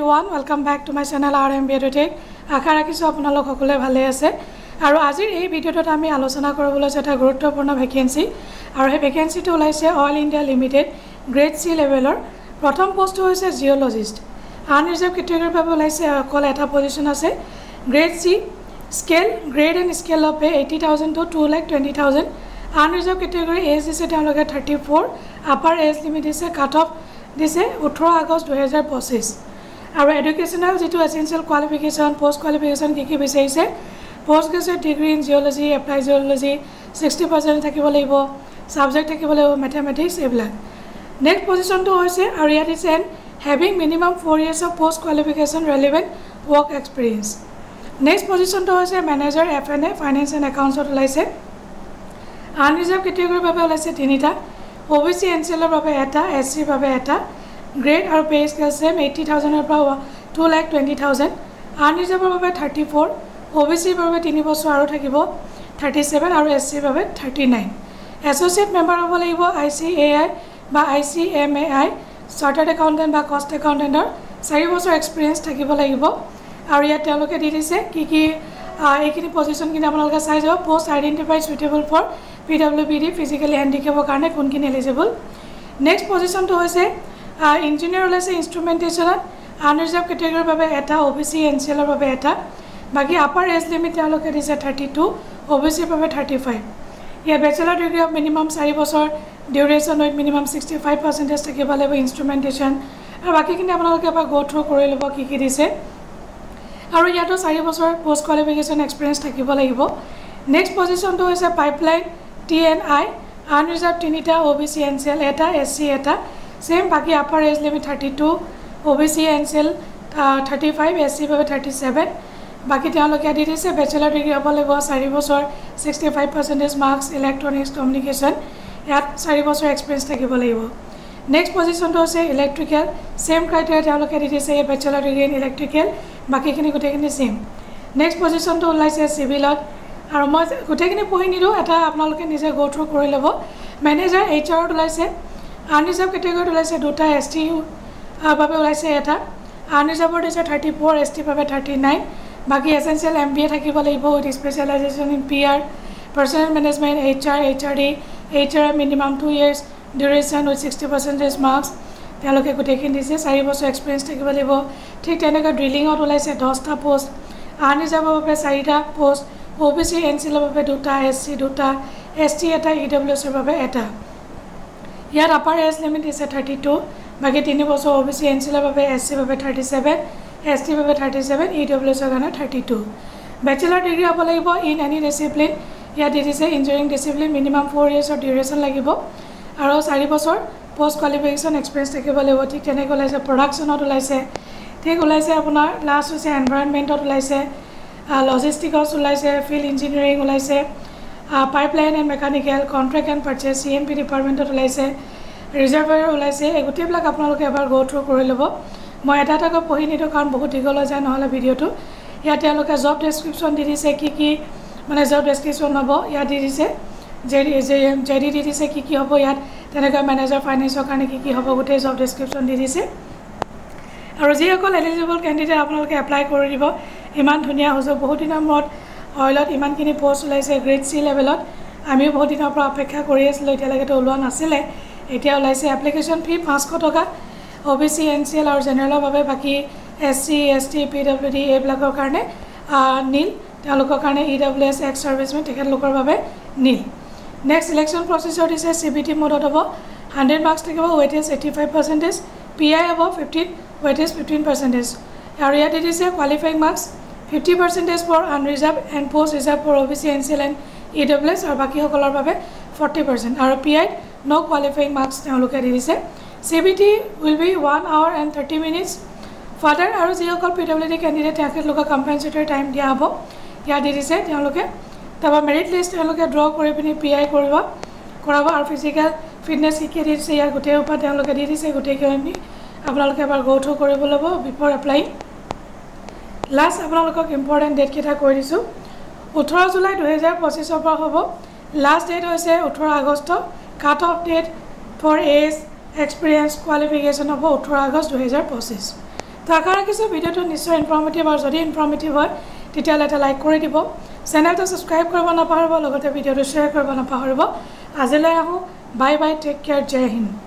everyone, welcome back to my channel RM Biotech. আশা ৰাখিছো আপোনালোক সকলোৱে ভালে আছে আৰু আজিৰ এই ভিডিঅ'টোত আমি আলোচনা কৰিবলৈ এটা গুৰুত্বপূৰ্ণ ভ্যাকেন্সি আৰু এই ভ্যাকেন্সিটো ওলাইছে অল ইন্ডিয়া লিমিটেড গ্ৰেড সি লেভেলৰ প্ৰথম পোষ্ট হৈছে জিঅলজিষ্ট আনৰিজাৰ্ভ ক্যাটাগৰীৰ বাবে ওলাইছে অকল এটা পজিশন আছে grade C scale grade and scale of 80000 to 220000 unreserved category age দিছে তেওঁলোকে 34 আপাৰ এজ লিমিট দিছে কাট অফ দিছে 18 আগষ্ট 2025 আৰু এডুকেশনাল যেটো এসেনশিয়াল কোৱালিফিকেশন পোষ্ট কোৱালিফিকেশন কি বিচাৰিছে post graduate degree in geology apply geology 60% থাকিব লাগিব সাবজেক্ট থাকিব লাগিব ম্যাথমেটিক্স এবিলাক নেক্সট পজিশনটো হৈছে আৰু ইয়াত আছে having minimum 4 years of post qualification relevant work experience next positionটো হৈছে ম্যানেজাৰ এফএনএ ফাইনান্স এণ্ড একাউন্টছত ওলাইছে আনৰিজাৰ্ভ ক্যাটাগৰীৰ বাবে ওলাইছে তিনিটা OBC NCLৰ বাবে এটা SC বাবে এটা গ্ৰেড আৰু পে স্কেল সেম 80000 ৰ পৰা 220000 আনৰিজাৰ্ভৰ বাবে 34 OBC বাবে 3 বছৰ আৰু থাকিব 37 আৰু SC বাবে 39 এছ'চিয়েট মেম্বাৰ হ'ব লাগিব ICAI বা ICMAI চাৰ্টাৰ্ড একাউন্টেন্ট বা কষ্ট একাউন্টেন্টৰ 4 বছৰ এক্সপেৰিয়েন্স থাকিব লাগিব আৰু ইয়াত তেওঁলোকে দি দিছে কি এইখিনি পজিশন কিনে আপোনালোকে চাই যাব post identified suitable for PWBD physically হ্যান্ডিক্যাপৰ কাৰণে কোনখিনি এলিজিবল নেক্সট পজিশনটো হৈছে ইঞ্জিনিয়াৰ ওলাইছে ইনস্ট্ৰুমেন্টেশনত আনৰিজাৰ্ভ ক্যাটাগৰীৰ বাবে এটা OBC NCLৰ বাবে এটা বাকি আপাৰ এজ লিমিট তেওঁলোকে দিছে 32 OBC ৰ বাবে 35 ইয়া ব্যাচেলাৰ ডিগ্ৰী অফ মিনিমাম 4 বছৰ ডিউৰেশন উইথ মিনিমাম 65% থাকিব লাগিব ইনস্ট্ৰুমেন্টেশন আৰু বাকিখিনি আপোনালোকে এবাৰ গো থ্ৰু কৰি ল'ব কি দিছে আৰু ইয়াতো 4 বছৰ পোষ্ট কোৱালিফিকেশন এক্সপেৰিয়েন্স থাকিব লাগিব নেক্সট পজিশনটো হৈছে পাইপলাইন TNI আনৰিজাৰ্ভ তিনিটা OBC NCL এটা SC এটা সেম বাকি upper age limit 32 OBC NCL 35 SC বাবে 37 বাকি তেওঁলোকে দি দিছে ব্যাচেলাৰ ডিগ্ৰী হ'ব লাগিব 4 বছৰ 65% মাৰ্কস ইলেক্ট্ৰনিক্স কমিউনিকেশন ইয়াত 4 বছৰ এক্সপেৰিয়েন্স থাকিব লাগিব নেক্সট পজিশনটো হৈছে ইলেক্ট্ৰিক্যাল সেম ক্ৰাইটেৰিয়া তেওঁলোকে দি দিছে ব্যাচেলাৰ ডিগ্ৰী ইন ইলেক্ট্ৰিক্যাল বাকিখিনি গোটেইখিনি সেম নেক্সট পজিশনটো ওলাইছে সিভিলত আৰু মই গোটেইখিনি পঢ়ি নিদো এটা আপোনালোকে নিজে গো থ্ৰু কৰি ল'ব ম্যানেজাৰ HR ওলাইছে আনৰিজাৰ্ভ ক্যাটাগৰীত ওলাইছে দুটা ST বাবে ওলাইছে এটা আনৰিজাৰ্ভৰ দিছে 34 ST বাবে 39 বাকি এসেনশিয়াল MBA থাকিব লাগিব with specialisation in PR personnel management HR HRD HR minimum 2 years duration with 60% marks তেওঁলোকে গোটেইখিনি দিছে 4 বছৰ এক্সপেৰিয়েন্স থাকিব লাগিব ঠিক তেনেকৈ ড্ৰিলিংত ওলাইছে 10টা পোষ্ট আনৰিজাৰ্ভৰ বাবে 4টা পোষ্ট OBC NCLৰ বাবে দুটা SC দুটা ST এটা EWS ৰ বাবে এটা ইয়াত আপাৰ এজ লিমিট আছে 32 বাকি 3 বছৰ OBC NCLৰ বাবে SC বাবে 37 ST বাবে 37 EWS ৰ কাৰণে 32 ব্যাচেলাৰ ডিগ্ৰী হ'ব লাগিব ইন এনি ডিসিপ্লিন ইয়াত দিছে engineering discipline minimum 4 years of duration লাগিব আৰু 4 বছৰ পোষ্ট কোৱালিফিকেশন এক্সপেৰিয়েন্স থাকিব লাগিব ঠিক তেনেকৈ ওলাইছে প্ৰডাকশনত ওলাইছে ঠিক ওলাইছে আপোনাৰ লাষ্ট হৈছে এনভায়ৰনমেন্টত ওলাইছে লজিষ্টিক্স ওলাইছে ফিল্ড ইঞ্জিনিয়াৰিং ওলাইছে pipeline and mechanical contract and purchase CMP ডিপাৰ্টমেন্টত ওলাইছে ৰিজাৰ্ভাৰ ওলাইছে এই গোটেইবিলাক আপোনালোকে এবাৰ গো থ্ৰু কৰি ল'ব মই এটা পঢ়ি নিদো কাৰণ বহুত দীঘল হৈ যায় নহলে ভিডিঅটো ইয়াত তেওঁলোকে জব ডেসক্ৰিপচন দি দিছে কি মানে জব ডেসক্ৰিপচন হ'ব ইয়াত দি দিছে জেডি দি দিছে কি হ'ব ইয়াত তেনেকৈ ম্যানেজাৰ ফাইনান্সৰ কাৰণে কি হ'ব গোটেই জব ডেসক্ৰিপচন দি দিছে আৰু যিসকল এলিজিবল ক্যান্ডিডেট আপোনালোকে এপ্লাই কৰি দিব ইমান ধুনীয়া হৈছে বহুত দিনৰ মূৰত অইলত ইমানখিনি পোষ্ট ওলাইছে গ্ৰেড সি লেভেলত আমিও বহুত দিনৰ পৰা অপেক্ষা কৰি আছিলোঁ এতিয়ালৈকে ওলোৱা নাছিলে এতিয়া ওলাইছে এপ্লিকেশন ফি 500 টকা OBC NCL আৰু জেনেৰেলৰ বাবে বাকি SC ST PWD এইবিলাকৰ কাৰণে নীল তেওঁলোকৰ কাৰণে EWS এক্স সাৰ্ভিসমেন তেখেতলোকৰ বাবে নীল নেক্সট সিলেকশন প্ৰসেছৰ দিছে CBT মোডত হ'ব 100 মাৰ্কস থাকিব ওয়েটেজ 85% PI হ'ব 15 ওয়েটেজ 15% আৰু ইয়াত দিছে qualifying marks 50% for unreserved and post reserved for OBC NCL and EWS আৰু বাকি সকলৰ বাবে 40% আৰু PI নো কোৱালিফাইং মাৰ্কস তেওঁলোকে দিছে CBT will be 1 hour and 30 minutes father আৰু যিসকল PWD ক্যান্ডিডেট তেখেতলোকৰ কম্পেনসেটৰি টাইম দিয়া হ'ব ইয়াত দিছে তেওঁলোকে তবা মেৰিট লিষ্ট তেওঁলোকে ড্ৰ কৰি পিনি PI কৰাব আৰু ফিজিক্যাল ফিটনেস কি দিছে ইয়াৰ গোটেই ওপৰত তেওঁলোকে দিছে গোটেইখিনি আপোনালোকে এবাৰ গো থ্ৰু কৰিব ল'ব বিফৰ এপ্লাই লাষ্ট আপোনালোকক ইম্পৰ্টেন্ট ডেট কেইটা কৈ দিছো 18 জুলাই 2025 ৰ পৰা হ'ব লাষ্ট ডেট হৈছে 18 August cut off date for age experience qualification of 18 August 2025 তো আশা ৰাখিছোঁ ভিডিঅ'টো নিশ্চয় ইনফৰ্মেটিভ আৰু যদি ইনফৰ্মেটিভ হয় তেতিয়াহ'লে এটা লাইক কৰি দিব চেনেলটো ছাবস্ক্ৰাইব কৰিব নাপাহৰিব লগতে ভিডিঅ'টো শ্বেয়াৰ কৰিব নাপাহৰিব আজিলৈ আহোঁ বাই বাই টেক কেয়াৰ জয় হিন্দ